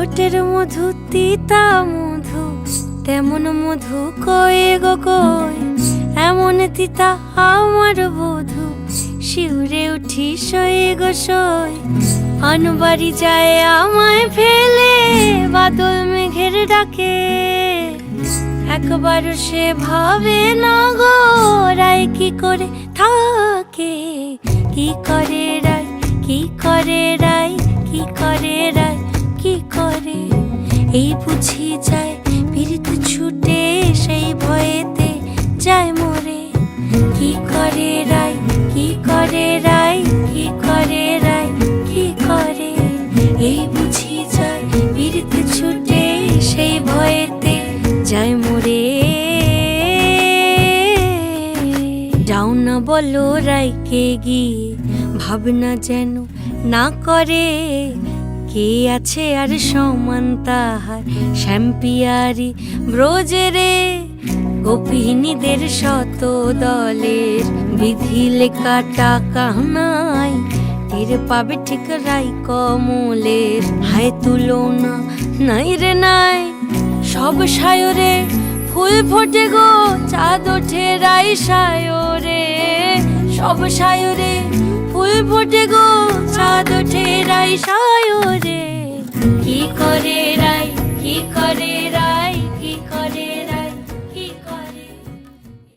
ঠোঁটের মধু তিতা মধু, তেমন মধু কয়ে গো কই, এমন তিতা আমার বধু, শিউরে উঠি সয়ে গো সই। আনবাড়ি যায় আমায় ফেলে বাদল মেঘের ডাকে, একবারও সে ভাবে না গো রায় কি করে থাকে। কি করে রায়, কি করে রায়, কি করে রায়, কি করে, এই বুঝি যায় পীড়িত ছুটে সেই ভয়েতে যায় মরে। কি করে রায়, কি করে রায়, কি করে রায়, কি করে, এই বুঝি যায় পীড়িত ছুটে সেই ভয়েতে যায় মরে। যাও না বলো রায়কে গিয়ে, ভাবনা যেন না করে, কে আছে আর সমান তাহার শ্যাম্পিয়ারি ব্রজেরে। গোপিনীদের শত দলের বিধি লেখা টাকা নাই, তীর পাবে ঠিক রাই কমলের হায় তুলনা নাই রে নাই। সব সায়রে ফুল ফোটে গো চাঁদ ওঠে রাই সায়রে, সব সায়রে ফুল ফোটে গো চাঁদ ওঠে রাই সায়রে। কি করে